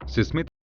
се смета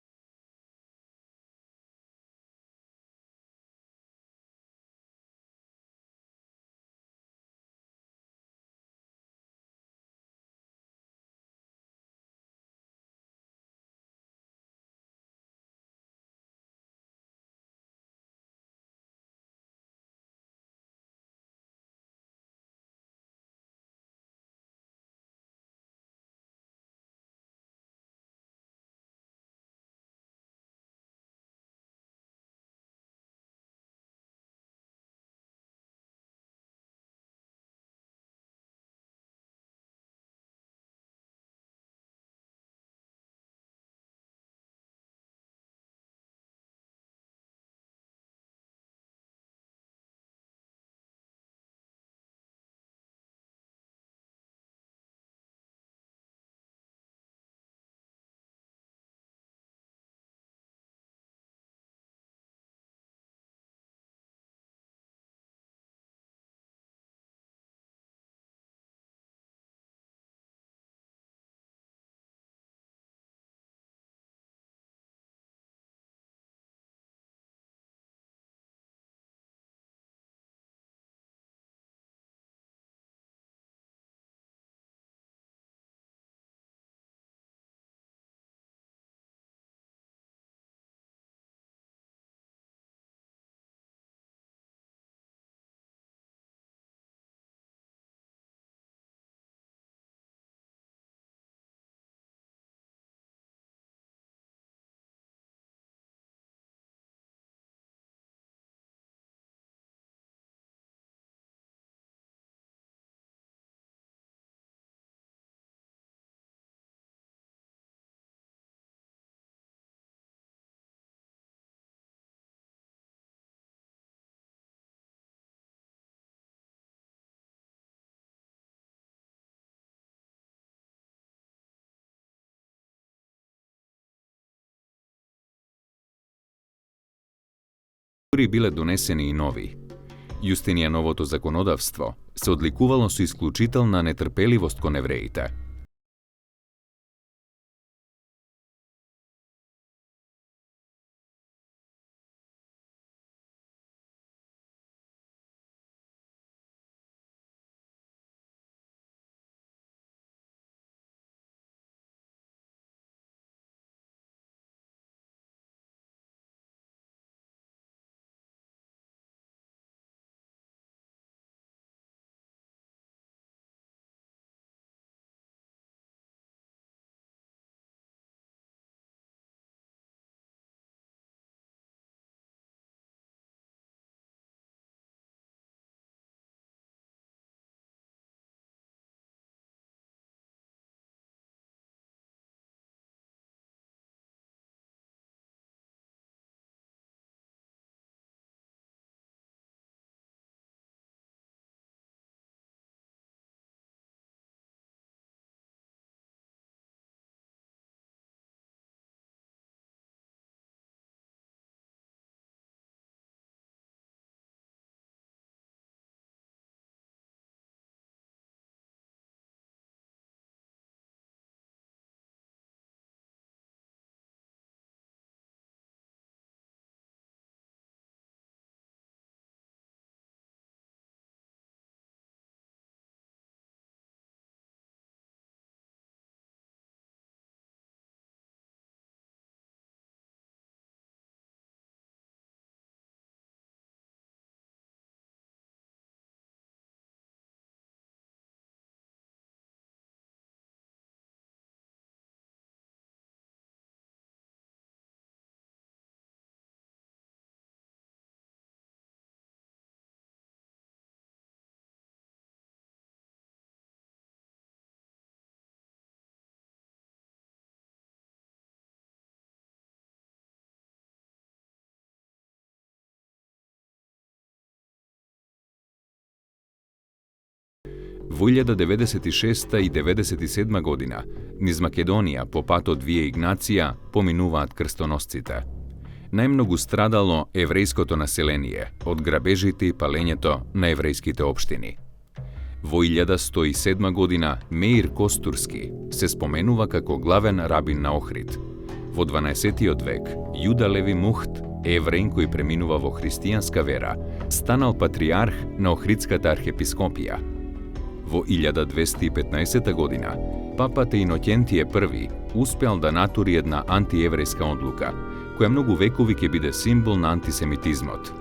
bile doneseni i novi. Justinijanovo zakonodavstvo se odlikuvalo su isključitelna netrpelivost kon Jevrejita. В 1096 и 97 година низ Македонија по пат од Вие Игнација поминуваат крстоносците. Најмногу страдало еврејското население од грабежите и палењето на еврејските општини. Во 1107 година Меир Костурски се споменува како главен рабин на Охрид. Во 12. век, Јуда Леви Мухт, евреин кој преминува во христијанска вера, станал патриарх на Охридската архиепископија. Во 1215 година, папата Инокентије I успеал да натури една антиеврејска одлука, која многу векови ќе биде символ на антисемитизмот.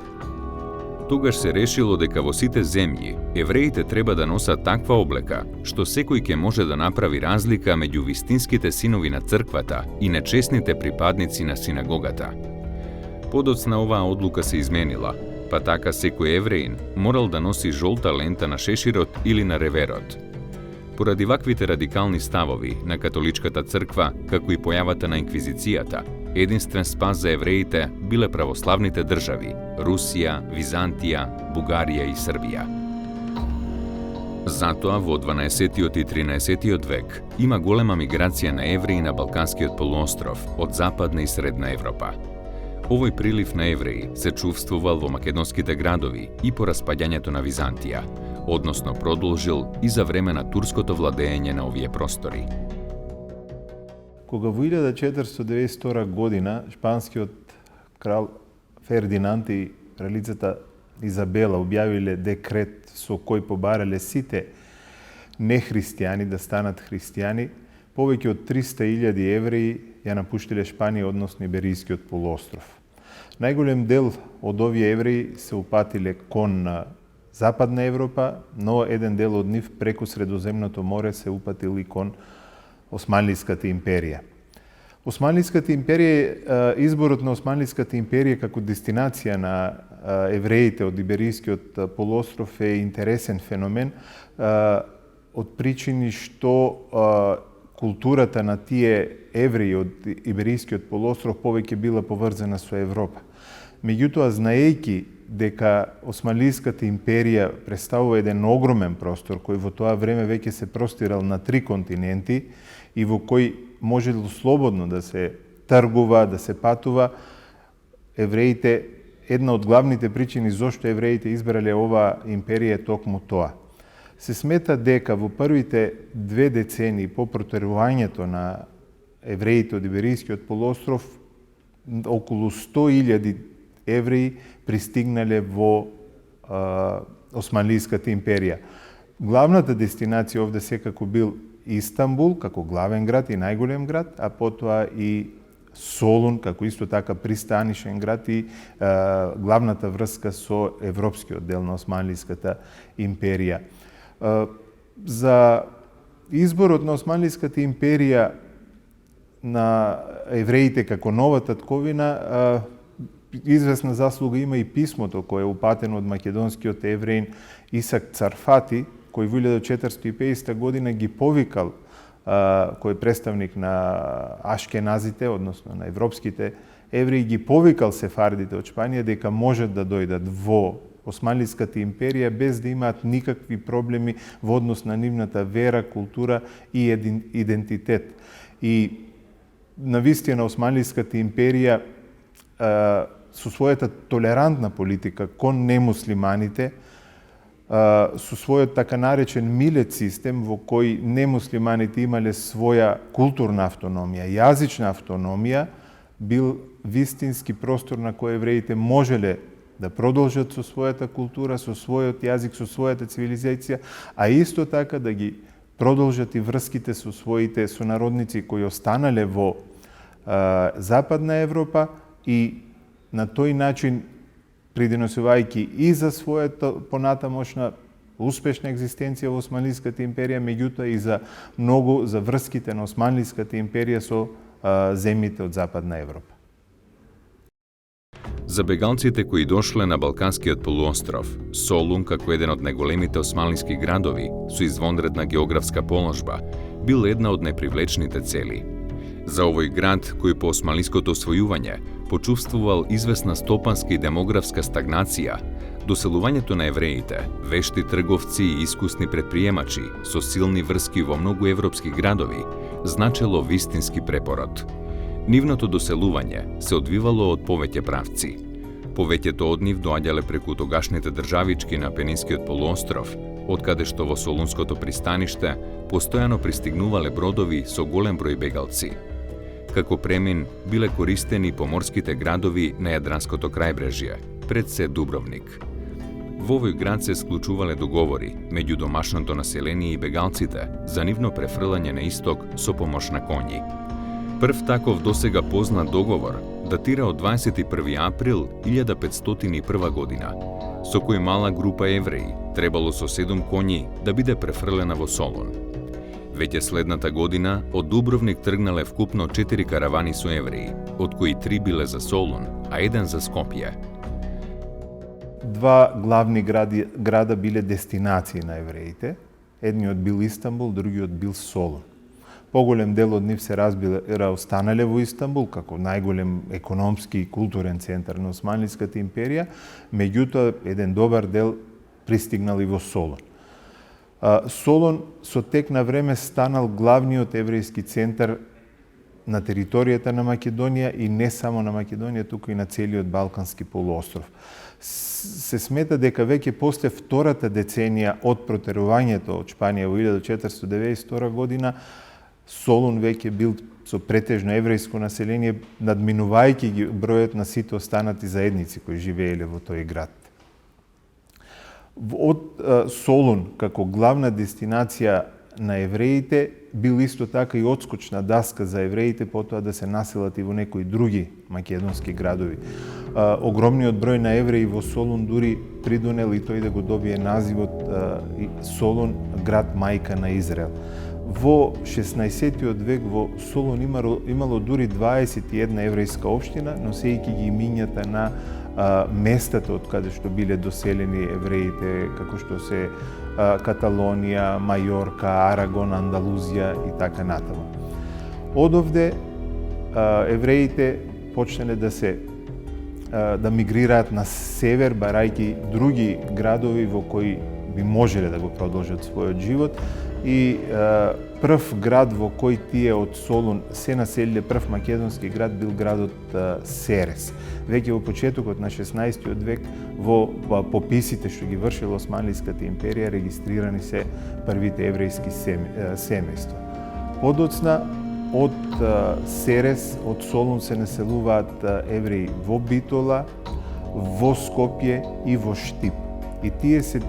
Тогаш се решило дека во сите земји евреите треба да носат таква облека што секој ќе може да направи разлика меѓу вистинските синови на црквата и нечесните припадници на синагогата. Подоцна оваа одлука се изменила, па така секој евреин морал да носи жолта лента на шеширот или на реверот. Поради ваквите радикални ставови на католичката црква, како и појавата на инквизицијата, единствен спас за евреите биле православните држави – Русија, Византија, Бугарија и Србија. Затоа во 12. и 13. век има голема миграција на евреи на Балканскиот полуостров од Западна и Средна Европа. Овој прилив на евреи се чувствувал во македонските градови и по распаѓањето на Византија, односно продолжил и за време на турското владење на овие простори. Кога во 1492 година шпанскиот крал Фердинанд и кралицата Изабела објавиле декрет со кој побарале сите нехристијани да станат христијани, повеќе од 300.000 евреи ја напуштиле Шпанија, односно Иберискиот полуостров. Најголем дел од овие евреи се упатиле кон Западна Европа, но еден дел од нив преку Средоземното море се упатил и кон Османлиската империја. Османлиската империја, изборот на Османлиската империја како дестинација на евреите од Иберискиот полуостров е интересен феномен од причини што културата на тие евреи од Иберискиот полуостров повеќе била поврзана со Европа. Меѓутоа, знаејќи дека Османлиската империја представува еден огромен простор кој во тоа време веќе се простирал на 3 континенти и во кој можело слободно да се тргува, да се патува, евреите, една од главните причини зошто евреите избрале оваа империја е токму тоа. Се смета дека во првите 2 децении по протерувањето на евреите од Иберискиот полуостров околу 100.000 евреи пристигнале во Османлиската империја. Главната дестинација овде секако бил Истанбул како главен град и најголем град, а потоа и Солун како исто така пристанишен град и главната врска со европскиот дел на Османлиската империја. За изборот на Османлиската империја на евреите како нова татковина известна заслуга има и писмото кое е упатено од македонскиот евреин Исак Царфати, кој во 1450 година ги повикал, кој е представник на ашкеназите, односно на европските евреи, ги повикал сефардите од Шпанија дека можат да дојдат во Османлиската империја без да имаат никакви проблеми во однос на нивната вера, култура и идентитет. И навистина Османлиската империја со својата толерантна политика кон немуслиманите, со својот така наречен милет систем во кој немуслиманите имале своја културна автономија, јазична автономија, бил вистински простор на кој евреите можеле да продолжат со својата култура, со својот јазик, со својата цивилизација, а исто така да ги продолжат и врските со своите сонародници кои останале во Западна Европа и на тој начин придонесувајќи и за својата понатамошна успешна екзистенција во Османлиската империја, меѓутоа и за многу за врските на Османлиската империја со земјите од Западна Европа. За бегалците кои дошле на Балканскиот полуостров, Солун, како еден од најголемите османлиски градови со извонредна географска положба, бил една од непривлечните цели. За овој град, кој по османлиското освојување почувствувал известна стопанска и демографска стагнација, доселувањето на евреите, вешти трговци и искусни предприемачи со силни врски во многу европски градови, значело вистински препород. Нивното доселување се одвивало од повеќе правци. Повеќето од нив доаѓале преку тогашните државички на Пенинскиот полуостров, од каде што во Солунското пристаниште постојано пристигнувале бродови со голем број бегалци. Како премин биле користени поморските градови на Јадранското крајбрежје, пред се Дубровник. Во овој град се склучувале договори меѓу домашното население и бегалците за нивно префрлање на исток со помош на коњи. Прв таков досега познат договор датира од 21. април 1501 година, со кој мала група евреи требало со 7 коњи да биде префрлена во Солун. Веќе следната година од Дубровник тргнале вкупно 4 каравани со евреи, од кои 3 биле за Солун, а 1 за Скопје. Два главни града биле дестинации на евреите. Едниот бил Истанбул, другиот бил Солун. Поголем дел од нив се разбира останале во Истанбул, како најголем економски и културен центар на Османлиската империја, меѓутоа еден добар дел пристигнал и во Солун. Солун со тек на време станал главниот еврејски центар на територијата на Македонија и не само на Македонија, туку и на целиот Балкански полуостров. Се смета дека веќе после втората деценија од протерувањето од Шпанија во 1492 година, Солун веќе бил со претежно еврејско население, надминувајќи ги бројот на сите останати заедници кои живееле во тој град. Од Солун, како главна дестинација на евреите, бил исто така и одскочна даска за евреите потоа да се населат и во некои други македонски градови. Огромниот број на евреи во Солун дури придонел и тој да го добие називот Солун, град мајка на Израел. Во 16-тиот век во Солун имало дури 21 еврејска општина, носејќи ги имињата на местата од каде што биле доселени евреите, како што се Каталонија, Мајорка, Арагон, Андалузија и така натаму. Одовде евреите почнале да мигрираат на север, барајќи други градови во кои би можеле да го продолжат својот живот. И прв град во кој тие од Солун се населиле, прв македонски град бил градот Серес. Веќе во почетокот на 16-тиот век во пописите што ги вршила Османлиската империја регистрирани се првите еврејски семејства. Подоцна од Серес, од Солун се населуваат евреи во Битола, во Скопје и во Штип. И тие се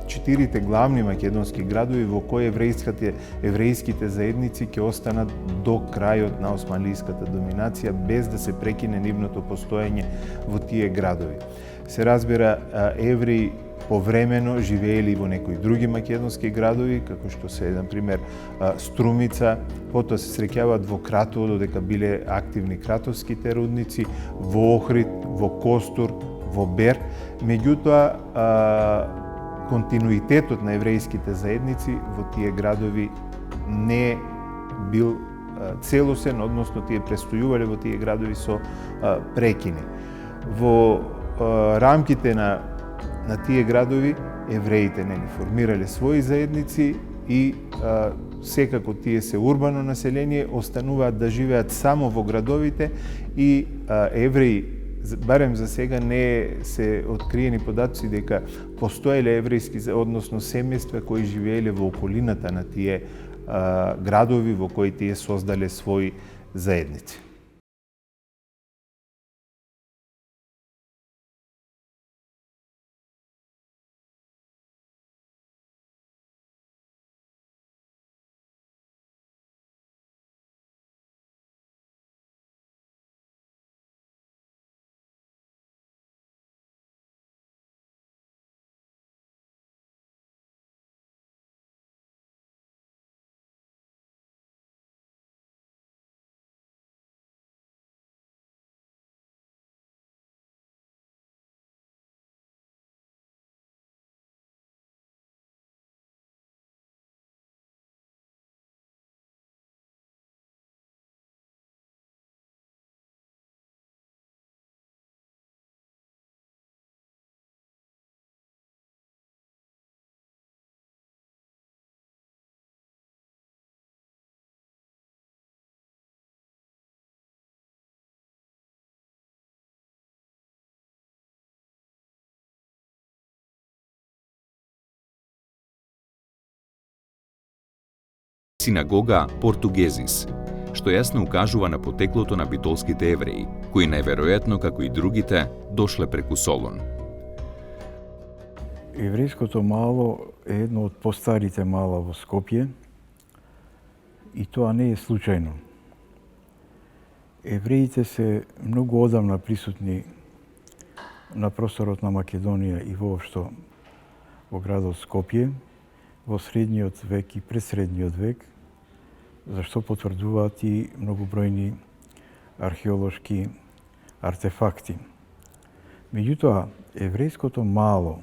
4 главни македонски градови во кои еврејските заедници ќе останат до крајот на османлиската доминација без да се прекине нивното постоење во тие градови. Се разбира, евреи повремено живеели во некои други македонски градови, како што се, например, Струмица, потоа се среќаваат во Кратово, додека биле активни кратовските рудници, во Охрид, во Костур, во Бер. Меѓутоа, континуитетот на еврејските заедници во тие градови не бил целосен, односно тие престојувале во тие градови со прекини. Во рамките на тие градови евреите формирале своји заедници и секако тие се урбано население, остануваат да живеат само во градовите и евреи, барем за сега не се откриени податоци дека постоеле еврејски, односно семејства кои живееле во околината на тие градови во кои тие создале своји заедници. Синагога Португезис. што јасно укажува на потеклото на битолските евреи, кои најверојатно, како и другите, дошле преку Солун. Еврејското мало е едно од постарите мала во Скопје и тоа не е случајно. Евреите се многу одамна присутни на просторот на Македонија и воопшто во градот Скопје во средниот век и предсредниот век, за што потврдуваат и многобројни археолошки артефакти. Меѓутоа, еврејското мало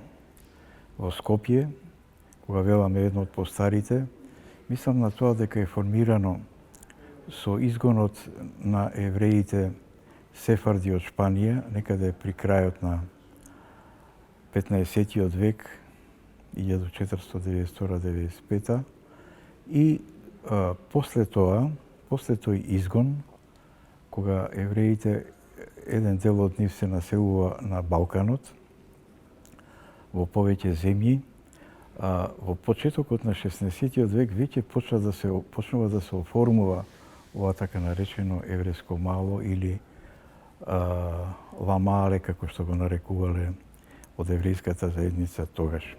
во Скопје, кога веламе едно од постарите, мислам на тоа дека е формирано со изгонот на евреите сефарди од Шпанија, некаде при крајот на 15-тиот век, 1492-95, и после тој изгон, кога евреите, еден дел од нив се населува на Балканот, во повеќе земји, во почетокот на 16-тиот век веќе почнува да се оформува ова така наречено еврејско мало или ламаре, како што го нарекувале од еврејската заедница тогаш.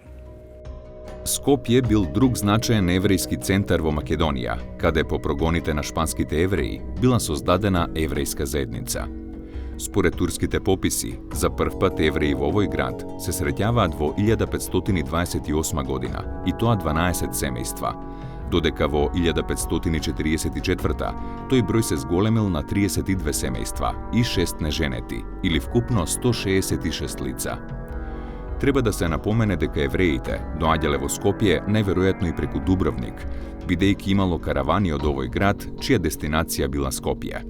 Скопје бил друг значаен еврејски центар во Македонија, каде по прогоните на шпанските евреи била создадена еврејска заедница. Според турските пописи, за прв пат евреи во овој град се среќаваат во 1528 година, и тоа 12 семејства, додека во 1544 тој број се зголемил на 32 семејства и 6 неженети, или вкупно 166 лица. Треба да се напомене дека евреите доаѓале во Скопје најверојатно и преку Дубровник, бидејќи имало каравани од овој град чија дестинација била Скопје.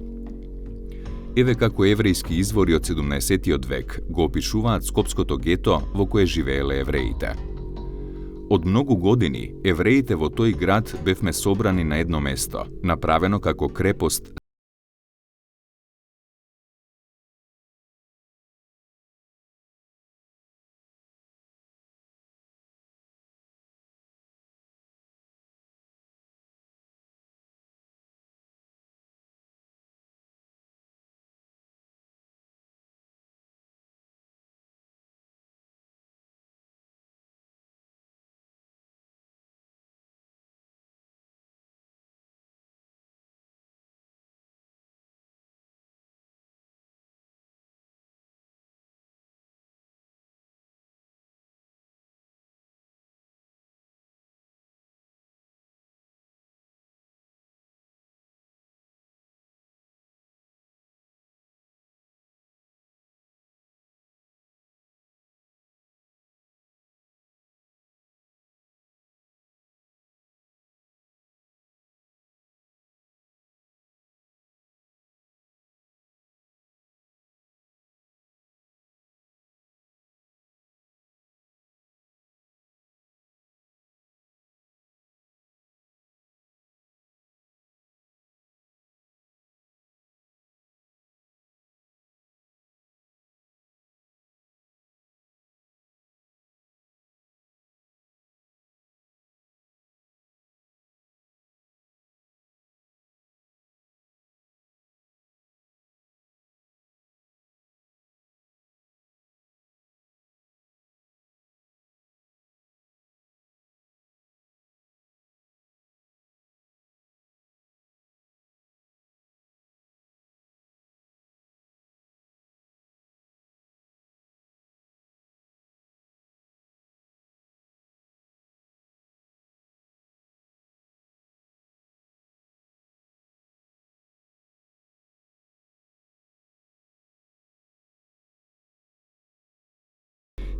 Еве како еврејски извори од 17-тиот век го опишуваат скопското гето во кое живееле евреите. Од многу години евреите во тој град бевме собрани на едно место, направено како крепост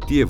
тие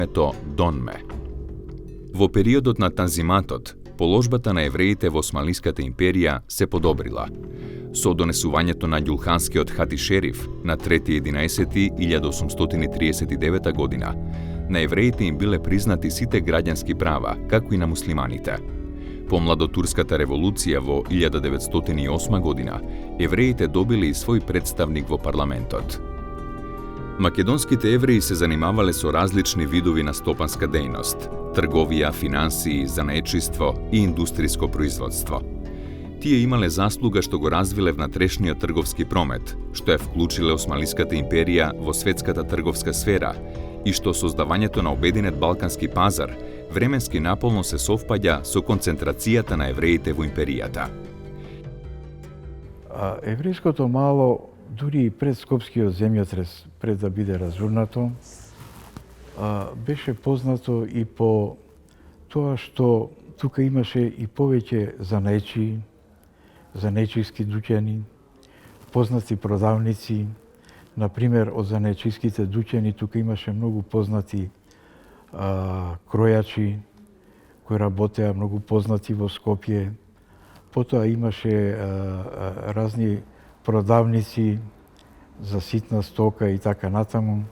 името Донме. Во периодот на Танзиматот, положбата на евреите во Османлиската империја се подобрила. Со донесувањето на Ѓулханскиот хатишериф на 3.11.1839 година, на евреите им биле признати сите граѓански права, како и на муслиманите. По младотурската револуција во 1908 година, евреите добили и свој представник во парламентот. Македонските евреи се занимавале со различни видови на стопанска дејност – трговија, финансии, занаетчиство и индустриско производство. Тие имале заслуга што го развиле внатрешниот трговски промет, што ја вклучиле Османлиската империја во светската трговска сфера и што создавањето на обединет балкански пазар временски наполно се совпаѓа со концентрацијата на евреите во империјата. Еврејското мало, дури и пред Скопскиот земјотрес, пред да биде разурнато, беше познато и по тоа што тука имаше и повеќе занаечи, занаечиски дуќани, познати продавници. Например, од занаечиските дуќани тука имаше многу познати кројачи кои работеа, многу познати во Скопје. Потоа имаше разни продавници за ситна стока и така натаму.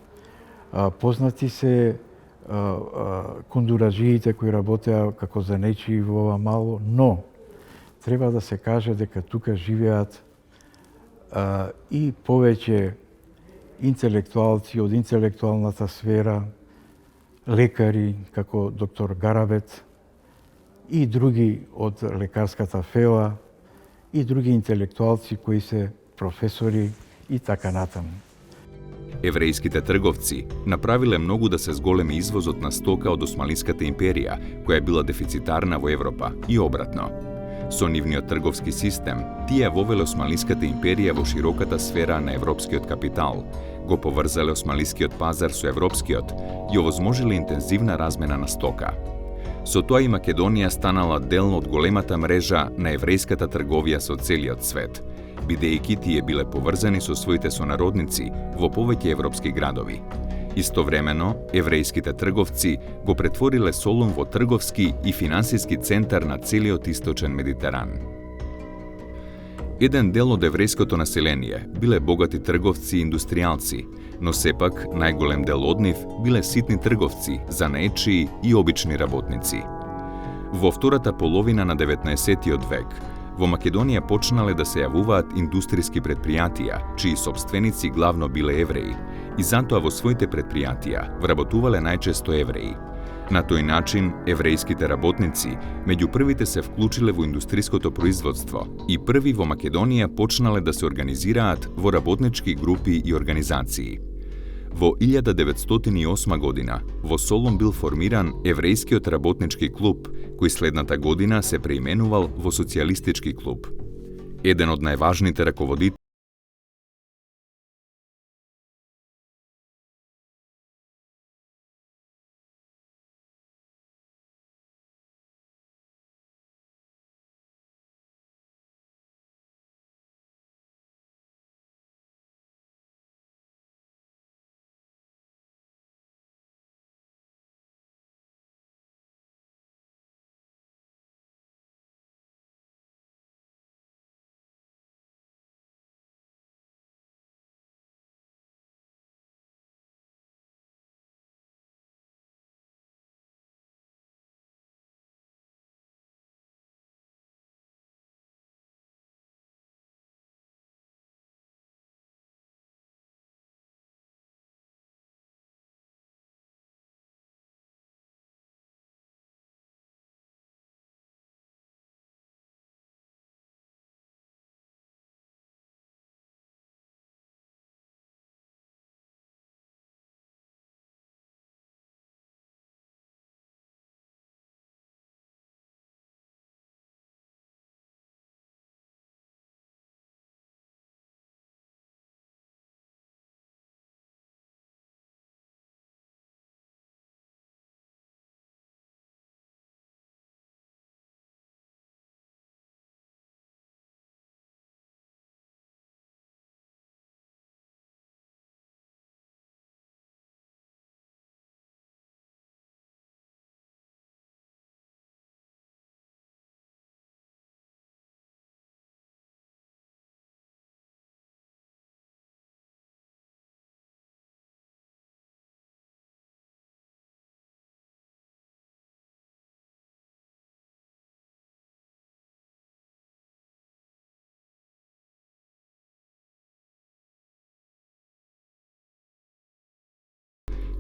Познати се кондураджиите кои работеа како занаечи во ова мало, но треба да се каже дека тука живеат и повеќе интелектуалци од интелектуалната сфера, лекари како доктор Гарабет и други од лекарската фела и други интелектуалци кои се професори и така натаму. Еврејските трговци направиле многу да се зголеми извозот на стока од Османлиската империја, која била дефицитарна во Европа и обратно. Со нивниот трговски систем, тие вовеле Османлиската империја во широката сфера на европскиот капитал, го поврзале османлискиот пазар со европскиот и овозможиле интензивна размена на стока. Со тоа и Македонија станала дел од големата мрежа на еврејската трговија со целиот свет, бидејќи тие биле поврзани со своите сонародници во повеќе европски градови. Истовремено, еврејските трговци го претвориле Солун во трговски и финансиски центар на целиот источен Медитеран. Еден дел од еврејското население биле богати трговци и индустријалци, но сепак најголем дел од нив биле ситни трговци, занаечии и обични работници. Во втората половина на 19 век, во Македонија почнале да се јавуваат индустријски предпријатија, чии сопственици главно биле евреи, и затоа во своите предпријатија вработувале најчесто евреи. На тој начин, еврејските работници меѓу првите се вклучиле во индустријското производство и први во Македонија почнале да се организираат во работнички групи и организации. Во 1908 година во Солун бил формиран Еврејскиот работнички клуб, кој следната година се преименувал во Социјалистички клуб. Еден од најважните раководители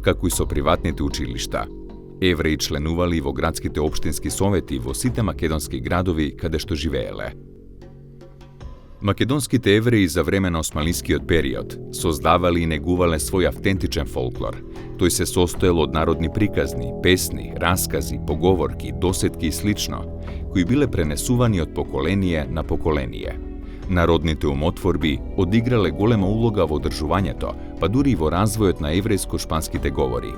како и со приватните училишта. Евреи членували во градските општински совети во сите македонски градови каде што живееле. Македонските евреи за време на османлискиот период создавали и негувале свој автентичен фолклор. Тој се состоел од народни приказни, песни, раскази, поговорки, досетки и слично, кои биле пренесувани од поколение на поколение. Народните умотворби одиграле голема улога во одржувањето, па дури и во развојот на еврејско-шпанските говори.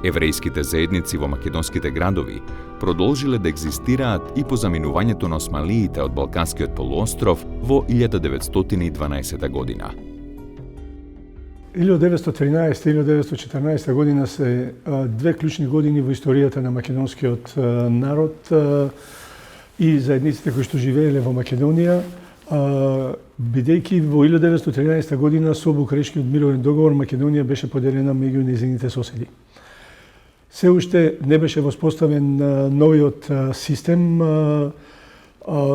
Еврејските заедници во македонските градови продолжиле да екзистираат и по заминувањето на османлиите од Балканскиот полуостров во 1912 година. 1913-1914 година се две клучни години во историјата на македонскиот народ и заедниците кои што живееле во Македонија, бидејќи во 1913 година со Букурешкиот мировен договор Македонија беше поделена меѓу нејзините соседи. Се уште не беше воспоставен новиот систем,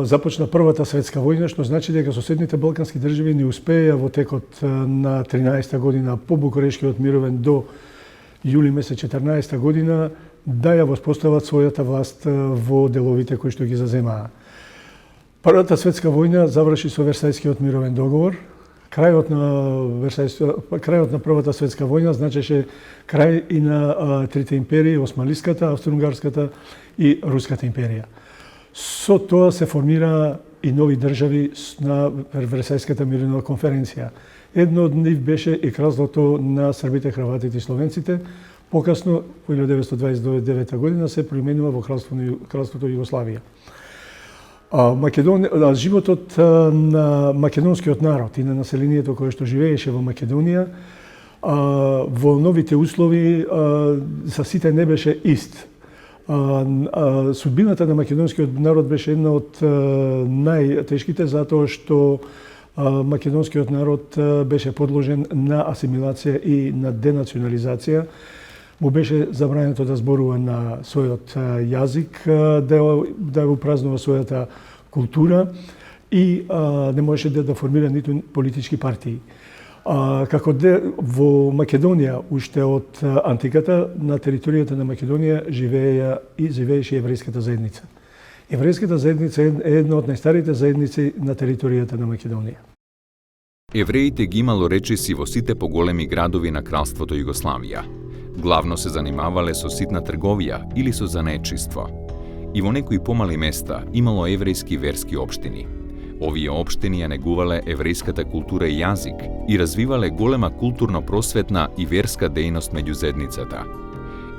започна Првата светска војна, што значи дека соседните балкански држави не успеја во текот на 13 година по Букурешкиот мировен до јули месец 14 година да ја воспостават својата власт во деловите кои што ги заземаа. Првата светска војна заврши со Версајскиот мировен договор. Крајот на Првата светска војна значеше крај и на трите империи, Османлиската, Австро-Унгарската и Руската империја. Со тоа се формира и нови држави на Версајската мировна конференција. Едно од нив беше и кралството на србите, хрватите и словенците. Покасно, во 1929 година, се променува во кралството Југославија. Животот на македонскиот народ и на населението кое што живееше во Македонија во новите услови за сите не беше ист. Судбината на македонскиот народ беше една од најтешките затоа што македонскиот народ беше подложен на асимилација и на денационализација. Му беше забрането да зборува на својот јазик, да упразнува својата култура и не можеше да формира ниту политички партии. Како во Македонија, уште од антиката, на територијата на Македонија живееше еврејската заедница. Еврејската заедница е една од најстарите заедници на територијата на Македонија. Евреите ги имало речиси во сите поголеми градови на кралството Југославија. Главно се занимавале со ситна трговија или со занаетчиство. И во некои помали места имало еврејски верски општини. Овие општини ја негувале еврејската култура и јазик и развивале голема културно-просветна и верска дејност меѓу заедницата.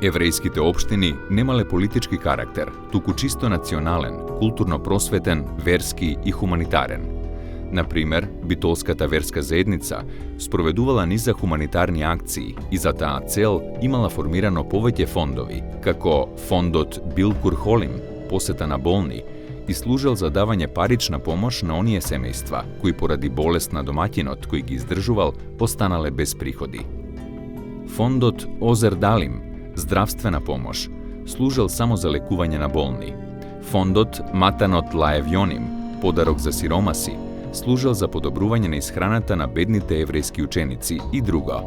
Еврејските општини немале политички карактер, туку чисто национален, културно-просветен, верски и хуманитарен. Например, битолската верска заедница спроведувала низа хуманитарни акции и за таа цел имала формирано повеќе фондови, како фондот Билкур Холим, посета на болни, и служел за давање парична помош на оние семејства кои поради болест на домаќинот кој ги издржувал останале без приходи. Фондот Озер Далим, здравствена помош, служел само за лекување на болни. Фондот Матанот Лаевјоним, подарок за сиромаси, служел за подобрување на исхраната на бедните еврејски ученици и друго.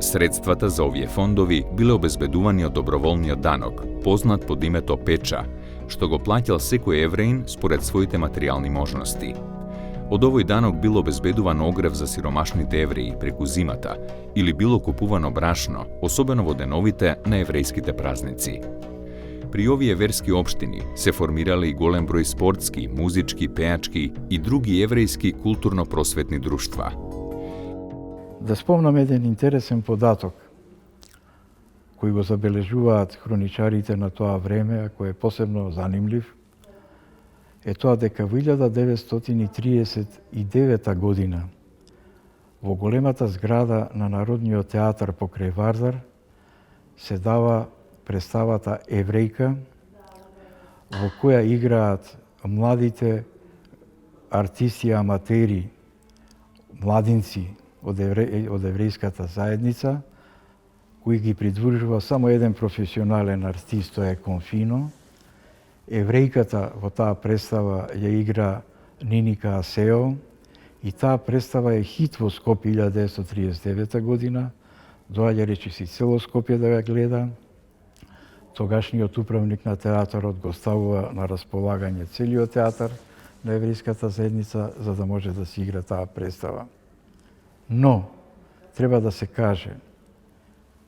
Средствата за овие фондови биле обезбедувани од доброволниот данок, познат под името Печа, што го плаќал секој евреин според своите материјални можности. Од овој данок било обезбедуван огрев за сиромашните евреи преку зимата или било купувано брашно, особено во деновите на еврејските празници. При овие верски општини се формирале и голем број спортски, музички, пеачки и други еврејски културно-просветни друштва. Да спомнам еден интересен податок кој го забележуваат хроничарите на тоа време, а кој е посебно занимлив, е тоа дека во 1939 година во големата зграда на Народниот театар покрај Вардар се дава представата Еврејка, во која играат младите артисти и аматери, младинци од еврејската заедница, кои ги придружува само еден професионален артист, тоа е Конфино. Еврејката во таа представа ја игра Ниника Асео и таа представа е хит во Скопје 1939 година, доаѓа речиси цело Скопје да ја гледа. Тогашниот управник на театарот го ставува на располагање целиот театар на еврејската заедница за да може да се игра таа представа. Но треба да се каже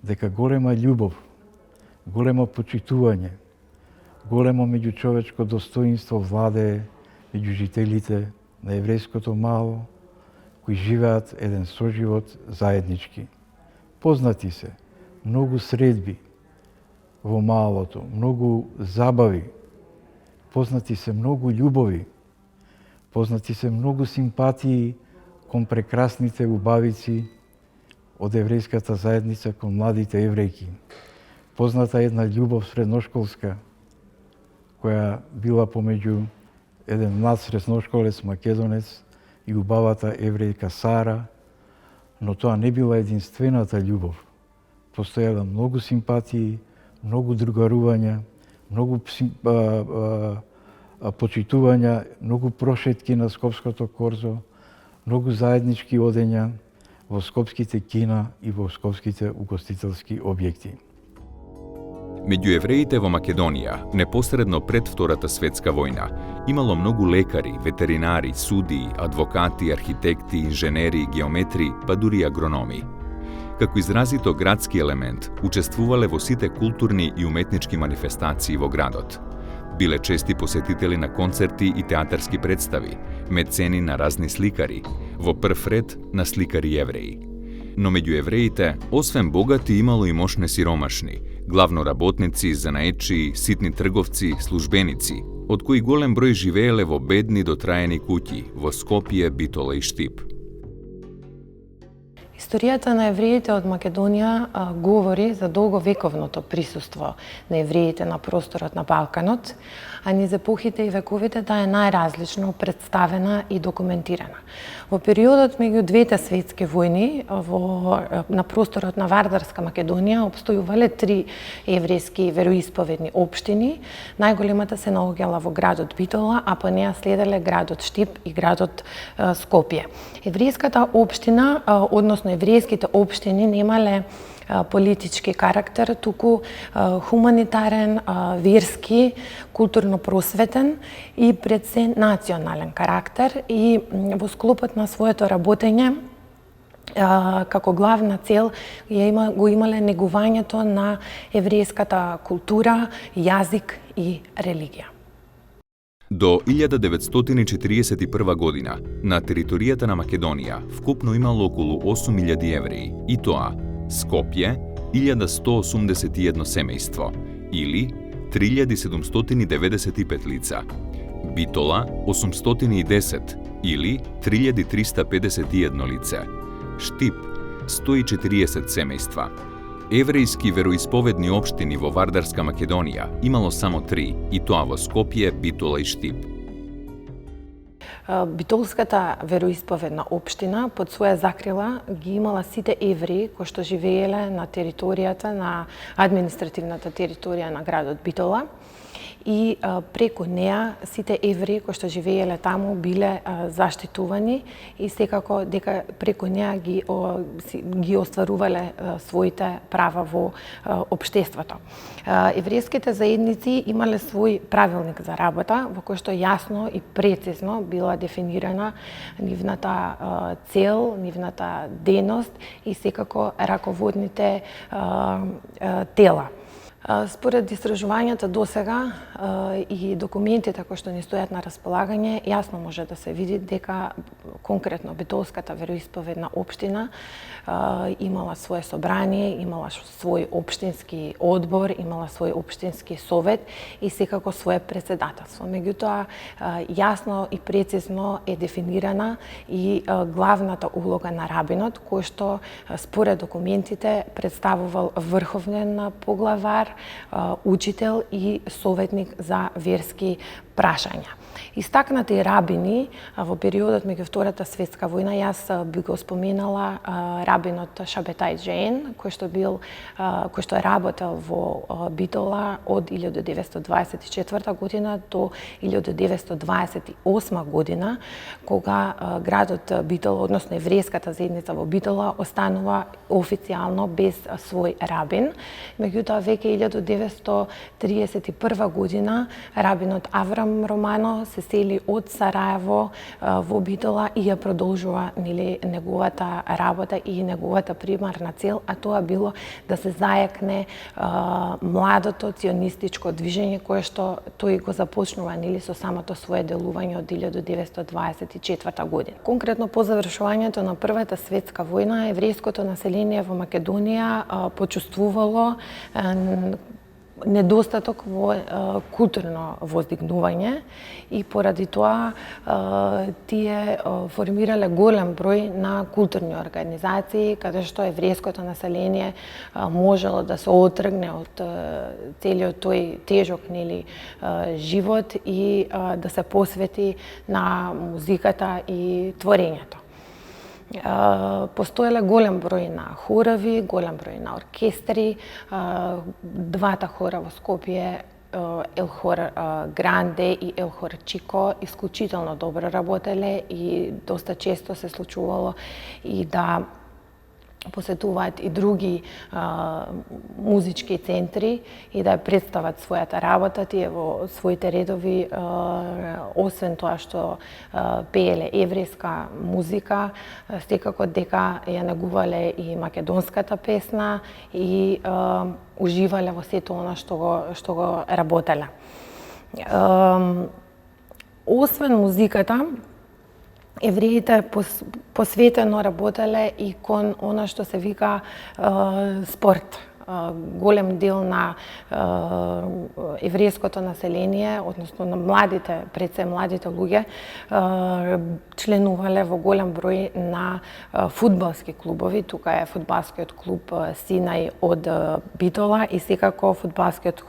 дека голема љубов, големо почитување, големо меѓучовечко достоинство владее меѓу жителите на еврејското мало, кои живеат еден соживот заеднички. Познати се многу средби во малото, многу забави, познати се многу љубови, познати се многу симпатии кон прекрасните убавици од еврејската заедница кон младите еврејки. Позната една љубов средношколска, која била помеѓу еден млад средношколец македонец и убавата еврејка Сара, но тоа не била единствената љубов. Постојала многу симпатии, многу другарувања, многу почитувања, многу прошетки на Скопското корзо, многу заеднички одења во скопските кина и во скопските угостителски објекти. Меѓу евреите во Македонија, непосредно пред Втората светска војна, имало многу лекари, ветеринари, судии, адвокати, архитекти, инженери, геометри, па дури агрономи. Како изразито градски елемент, учествувале во сите културни и уметнички манифестации во градот. Биле чести посетители на концерти и театарски представи, мецени на разни сликари, во прв ред на сликари евреи. Но меѓу евреите, освен богати, имало и мошне сиромашни, главно работници, занаетчии, ситни трговци, службеници, од кои голем број живееле во бедни дотраени куќи во Скопје, Битола и Штип. Историјата на евреите од Македонија говори за долговековното присуство на евреите на просторот на Балканот, а низ епохите и вековите таа е најразлично представена и документирана. Во периодот меѓу двете светски војни на просторот на Вардарска Македонија опстојувале 3 еврејски вероисповедни општини. Најголемата се наоѓала во градот Битола, а по неа следеле градот Штип и градот Скопје. Еврејската општина, односно еврејските општини немале политички карактер, туку хуманитарен, верски, културно-просветен и пред се национален карактер и во склопот на своето работење како главна цел го имале негувањето на еврејската култура, јазик и религија. До 1941 година на територијата на Македонија вкупно имало околу 8000 евреи, и тоа Скопје 1181 семејство или 3795 лица, Битола 810 или 3351 лице, Штип 140 семејства. Еврејски вероисповедни општини во Вардарска Македонија имало само 3, и тоа во Скопје, Битола и Штип. Битолската вероисповедна општина под своја закрила ги имала сите евреи кои што живееле на територијата на административната територија на градот Битола. И преку неа сите евреи кои што живееле таму биле заштитувани и секако дека преку неа ги остварувале своите права во општеството. Еврејските заедници имале свој правилник за работа во кој што јасно и прецизно била дефинирана нивната цел, нивната дејност и секако раководните тела. Според истражувањата досега и документите кои што ни стојат на располагање, јасно може да се види дека конкретно Битолската вероисповедна општина имала свое собрание, имала свој општински одбор, имала свој општински совет и секако свое председателство. Меѓутоа, јасно и прецизно е дефинирана и главната улога на рабинот, кој што според документите представувал врховен поглавар, учител и советник за верски прашања. Истакнати рабини во периодот меѓу Втората светска војна, јас би го споменала рабинот Шабетай Джейн, кој што работел во Битола од 1924 година до 1928 година, кога градот Битола, односно еврејската заедница во Битола, останува официјално без свој рабин. Меѓутоа, веќе 1931 година рабинот Аврам Романо се сели од Сараево во Битола и ја продолжува неговата работа и неговата примарна цел, а тоа било да се зајакне младото ционистичко движење кое што тој го започнува со самото свое делување од 1924 година. Конкретно по завршувањето на Првата светска војна, еврејското население во Македонија почувствувало недостаток во културно воздигнување и поради тоа тие формирале голем број на културни организации каде што еврејското население можело да се отргне од целиот тој тежок живот и да се посвети на музиката и творењето. Постоеле голем број на хорови, голем број на оркестри, двата хора во Скопје, Елхор Гранде и Елхор Чико, исклучително добро работеле и доста често се случувало и да посетуваат и други музички центри и да ја представат својата работа. Тие во своите редови, освен тоа што пееле еврејска музика, секако дека ја негувале и македонската песна и уживале во сето она што го работеле. Освен музиката, евреите посветено работеле и кон она што се вика спорт. Голем дел на еврејското население, односно на младите, пред се младите луѓе, членувале во голем број на фудбалски клубови. Тука е фудбалскиот клуб Синај од Битола и секако фудбалскиот